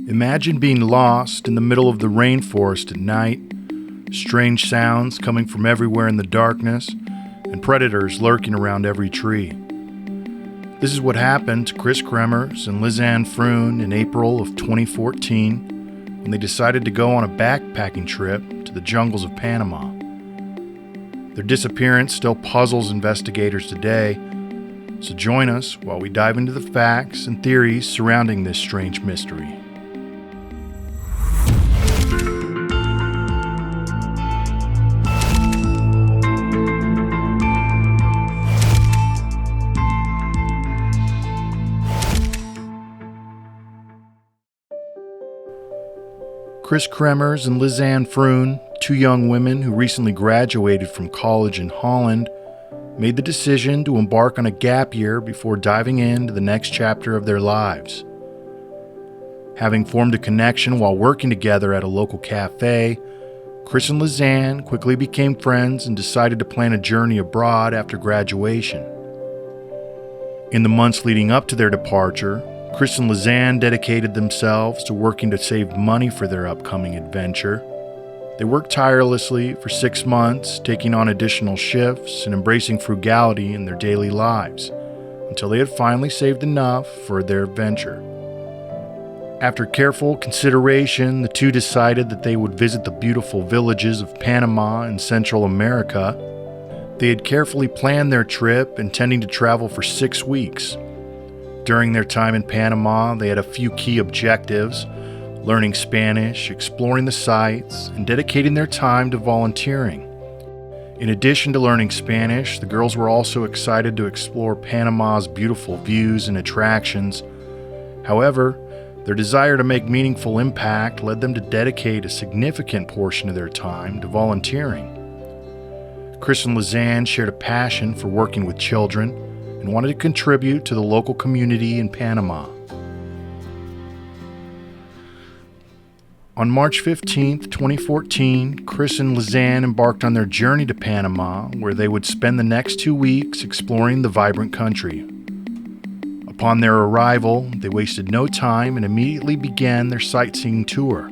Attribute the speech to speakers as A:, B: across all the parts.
A: Imagine being lost in the middle of the rainforest at night, strange sounds coming from everywhere in the darkness, and predators lurking around every tree. This is what happened to Kris Kremers and Lisanne Froon in April of 2014 when they decided to go on a backpacking trip to the jungles of Panama. Their disappearance still puzzles investigators today, so join us while we dive into the facts and theories surrounding this strange mystery. Kris Kremers and Lisanne Froon, two young women who recently graduated from college in Holland, made the decision to embark on a gap year before diving into the next chapter of their lives. Having formed a connection while working together at a local cafe, Kris and Lisanne quickly became friends and decided to plan a journey abroad after graduation. In the months leading up to their departure, Kris and Lisanne dedicated themselves to working to save money for their upcoming adventure. They worked tirelessly for 6 months, taking on additional shifts and embracing frugality in their daily lives, until they had finally saved enough for their adventure. After careful consideration, the two decided that they would visit the beautiful villages of Panama and Central America. They had carefully planned their trip, intending to travel for 6 weeks. During their time in Panama, they had a few key objectives: learning Spanish, exploring the sights, and dedicating their time to volunteering. In addition to learning Spanish, the girls were also excited to explore Panama's beautiful views and attractions. However, their desire to make meaningful impact led them to dedicate a significant portion of their time to volunteering. Kris and Lisanne shared a passion for working with children and wanted to contribute to the local community in Panama. On March 15, 2014, Kris and Lisanne embarked on their journey to Panama, where they would spend the next 2 weeks exploring the vibrant country. Upon their arrival, they wasted no time and immediately began their sightseeing tour,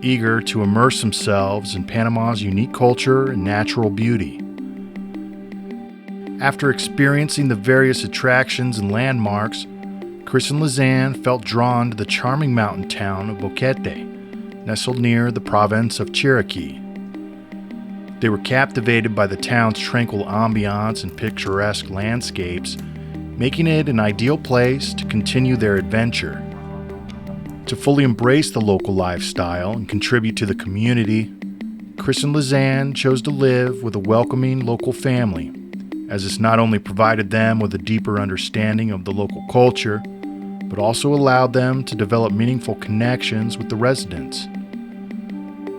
A: eager to immerse themselves in Panama's unique culture and natural beauty. After experiencing the various attractions and landmarks, Kris and Lisanne felt drawn to the charming mountain town of Boquete, nestled near the province of Chiriquí. They were captivated by the town's tranquil ambiance and picturesque landscapes, making it an ideal place to continue their adventure. To fully embrace the local lifestyle and contribute to the community, Kris and Lisanne chose to live with a welcoming local family, as this not only provided them with a deeper understanding of the local culture, but also allowed them to develop meaningful connections with the residents.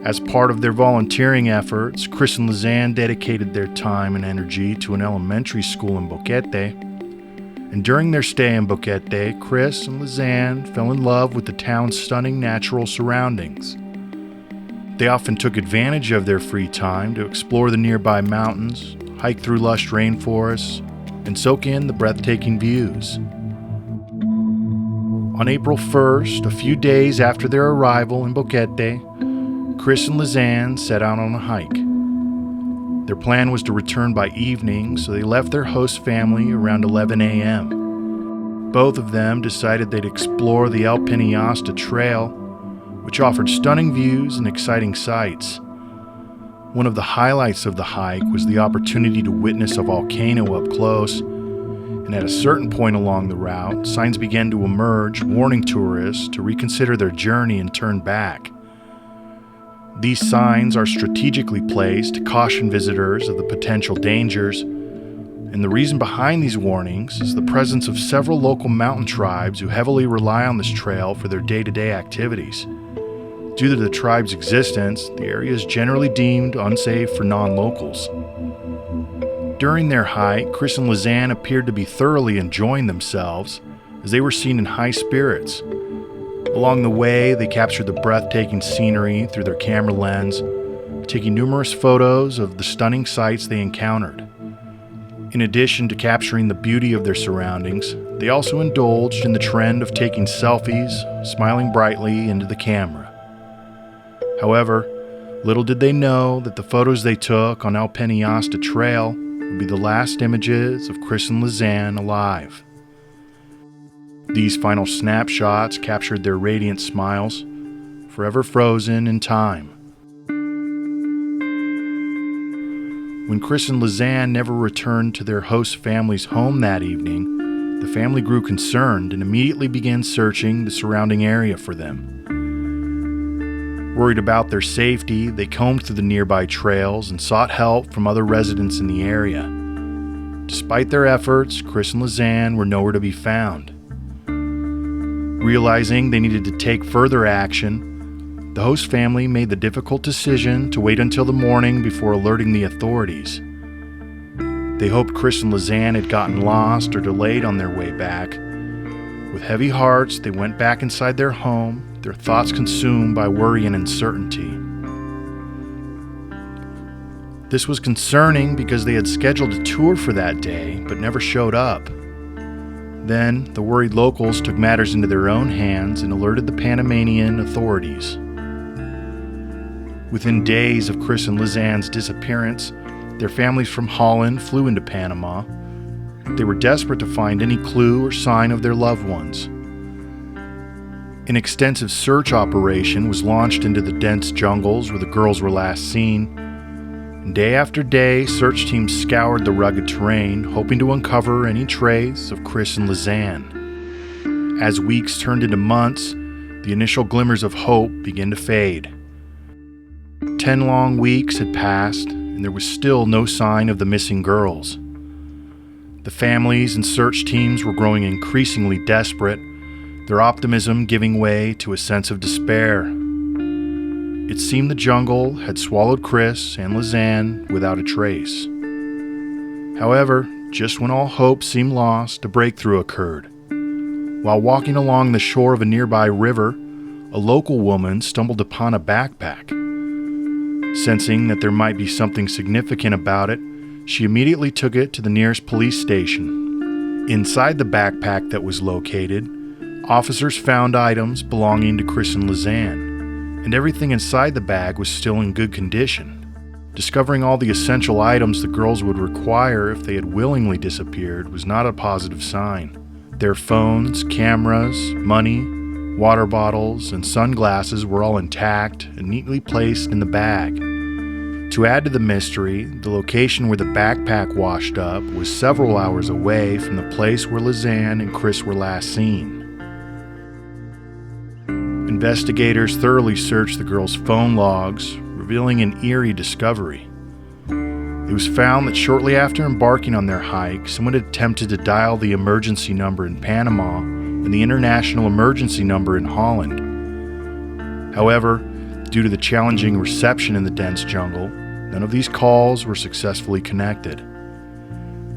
A: As part of their volunteering efforts, Kris and Lisanne dedicated their time and energy to an elementary school in Boquete. And during their stay in Boquete, Kris and Lisanne fell in love with the town's stunning natural surroundings. They often took advantage of their free time to explore the nearby mountains, hike through lush rainforests, and soak in the breathtaking views. On April 1st, a few days after their arrival in Boquete, Kris and Lisanne set out on a hike. Their plan was to return by evening, so they left their host family around 11 a.m. Both of them decided they'd explore the Piniosta Trail, which offered stunning views and exciting sights. One of the highlights of the hike was the opportunity to witness a volcano up close, and at a certain point along the route, signs began to emerge warning tourists to reconsider their journey and turn back. These signs are strategically placed to caution visitors of the potential dangers, and the reason behind these warnings is the presence of several local mountain tribes who heavily rely on this trail for their day-to-day activities. Due to the tribe's existence, the area is generally deemed unsafe for non-locals. During their hike, Kris and Lisanne appeared to be thoroughly enjoying themselves, as they were seen in high spirits. Along the way, they captured the breathtaking scenery through their camera lens, taking numerous photos of the stunning sights they encountered. In addition to capturing the beauty of their surroundings, they also indulged in the trend of taking selfies, smiling brightly into the camera. However, little did they know that the photos they took on Piniosta Trail would be the last images of Kris and Lisanne alive. These final snapshots captured their radiant smiles, forever frozen in time. When Kris and Lisanne never returned to their host family's home that evening, the family grew concerned and immediately began searching the surrounding area for them. Worried about their safety, they combed through the nearby trails and sought help from other residents in the area. Despite their efforts, Kris and Lisanne were nowhere to be found. Realizing they needed to take further action, the host family made the difficult decision to wait until the morning before alerting the authorities. They hoped Kris and Lisanne had gotten lost or delayed on their way back. With heavy hearts, they went back inside their home, their thoughts consumed by worry and uncertainty. This was concerning because they had scheduled a tour for that day, but never showed up. Then, the worried locals took matters into their own hands and alerted the Panamanian authorities. Within days of Kris and Lisanne's disappearance, their families from Holland flew into Panama. They were desperate to find any clue or sign of their loved ones. An extensive search operation was launched into the dense jungles where the girls were last seen. And day after day, search teams scoured the rugged terrain, hoping to uncover any trace of Kris and Lisanne. As weeks turned into months, the initial glimmers of hope began to fade. 10 long weeks had passed, and there was still no sign of the missing girls. The families and search teams were growing increasingly desperate, their optimism giving way to a sense of despair. It seemed the jungle had swallowed Kris and Lisanne without a trace. However, just when all hope seemed lost, a breakthrough occurred. While walking along the shore of a nearby river, a local woman stumbled upon a backpack. Sensing that there might be something significant about it, she immediately took it to the nearest police station. Inside the backpack that was located, officers found items belonging to Kris and Lisanne, and everything inside the bag was still in good condition. Discovering all the essential items the girls would require if they had willingly disappeared was not a positive sign. Their phones, cameras, money, water bottles, and sunglasses were all intact and neatly placed in the bag. To add to the mystery, the location where the backpack washed up was several hours away from the place where Lisanne and Kris were last seen. Investigators thoroughly searched the girls' phone logs, revealing an eerie discovery. It was found that shortly after embarking on their hike, someone had attempted to dial the emergency number in Panama and the international emergency number in Holland. However, due to the challenging reception in the dense jungle, none of these calls were successfully connected.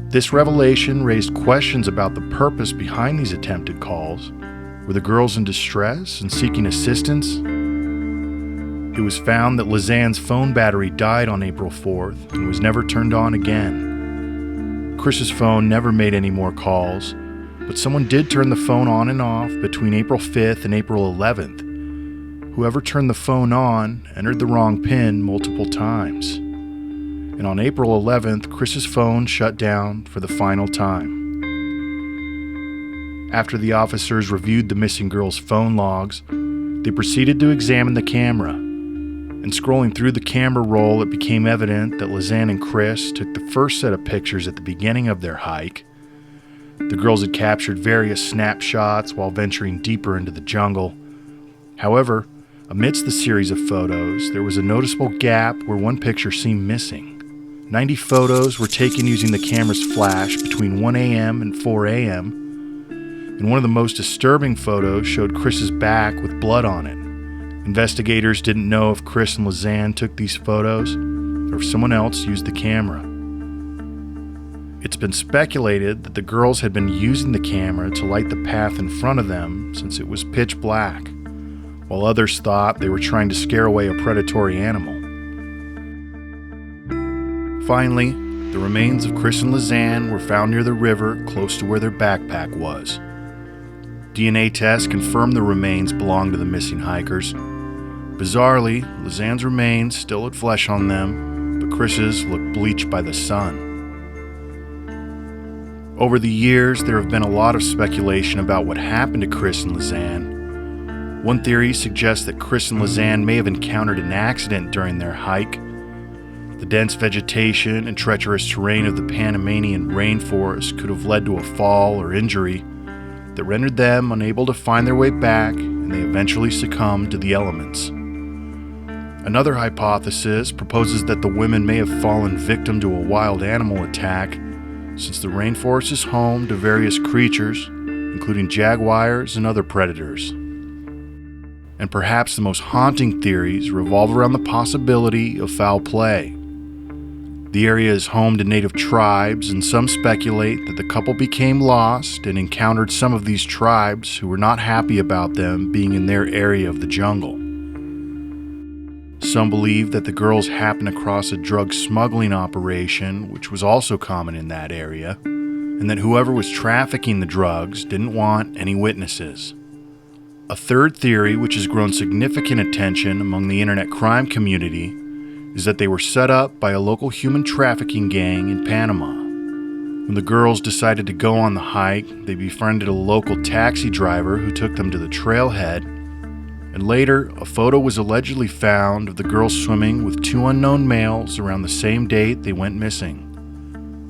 A: This revelation raised questions about the purpose behind these attempted calls. Were the girls in distress and seeking assistance? It was found that Lisanne's phone battery died on April 4th and was never turned on again. Kris's phone never made any more calls, but someone did turn the phone on and off between April 5th and April 11th. Whoever turned the phone on entered the wrong PIN multiple times. And on April 11th, Kris's phone shut down for the final time. After the officers reviewed the missing girl's phone logs, they proceeded to examine the camera. And scrolling through the camera roll, it became evident that Lisanne and Kris took the first set of pictures at the beginning of their hike. The girls had captured various snapshots while venturing deeper into the jungle. However, amidst the series of photos, there was a noticeable gap where one picture seemed missing. 90 photos were taken using the camera's flash between 1 a.m. and 4 a.m., and one of the most disturbing photos showed Kris's back with blood on it. Investigators didn't know if Kris and Lisanne took these photos or if someone else used the camera. It's been speculated that the girls had been using the camera to light the path in front of them since it was pitch black, while others thought they were trying to scare away a predatory animal. Finally, The remains of Kris and Lisanne were found near the river close to where their backpack was. DNA tests confirmed the remains belonged to the missing hikers. Bizarrely, Lisanne's remains still had flesh on them, but Kris's looked bleached by the sun. Over the years, there have been a lot of speculation about what happened to Kris and Lisanne. One theory suggests that Kris and Lisanne may have encountered an accident during their hike. The dense vegetation and treacherous terrain of the Panamanian rainforest could have led to a fall or injury that rendered them unable to find their way back, and they eventually succumbed to the elements. Another hypothesis proposes that the women may have fallen victim to a wild animal attack, since the rainforest is home to various creatures, including jaguars and other predators. And perhaps the most haunting theories revolve around the possibility of foul play. The area is home to native tribes, and some speculate that the couple became lost and encountered some of these tribes who were not happy about them being in their area of the jungle. Some believe that the girls happened across a drug smuggling operation, which was also common in that area, and that whoever was trafficking the drugs didn't want any witnesses. A third theory, which has grown significant attention among the internet crime community, is that they were set up by a local human trafficking gang in Panama. When the girls decided to go on the hike, they befriended a local taxi driver who took them to the trailhead, and later, a photo was allegedly found of the girls swimming with two unknown males around the same date they went missing.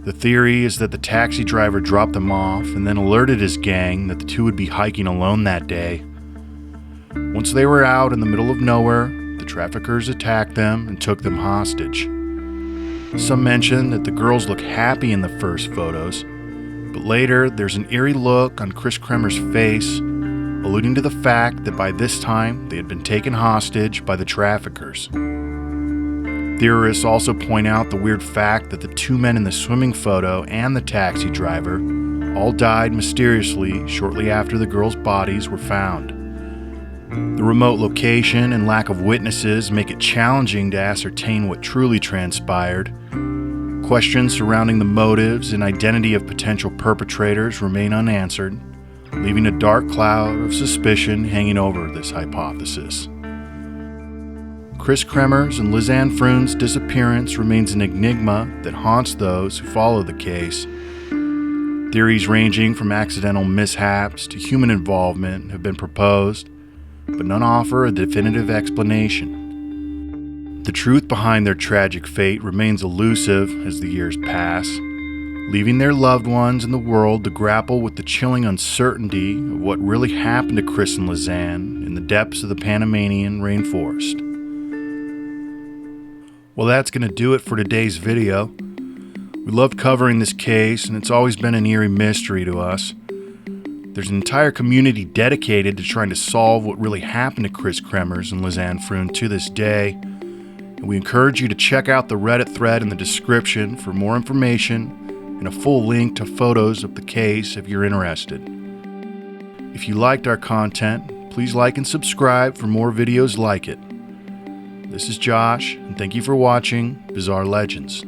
A: The theory is that the taxi driver dropped them off and then alerted his gang that the two would be hiking alone that day. Once they were out in the middle of nowhere, the traffickers attacked them and took them hostage. Some mention that the girls look happy in the first photos, but later there's an eerie look on Kris Kremers' face, alluding to the fact that by this time they had been taken hostage by the traffickers. Theorists also point out the weird fact that the two men in the swimming photo and the taxi driver all died mysteriously shortly after the girls' bodies were found. The remote location and lack of witnesses make it challenging to ascertain what truly transpired. Questions surrounding the motives and identity of potential perpetrators remain unanswered, leaving a dark cloud of suspicion hanging over this hypothesis. Kris Kremers and Lisanne Froon's disappearance remains an enigma that haunts those who follow the case. Theories ranging from accidental mishaps to human involvement have been proposed, but none offer a definitive explanation. The truth behind their tragic fate remains elusive as the years pass, leaving their loved ones in the world to grapple with the chilling uncertainty of what really happened to Kris and Lisanne in the depths of the Panamanian rainforest. Well, that's going to do it for today's video. We loved covering this case, and it's always been an eerie mystery to us. There's an entire community dedicated to trying to solve what really happened to Kris Kremers and Lisanne Froon to this day, and we encourage you to check out the Reddit thread in the description for more information and a full link to photos of the case if you're interested. If you liked our content, please like and subscribe for more videos like it. This is Josh, and thank you for watching Bizarre Legends.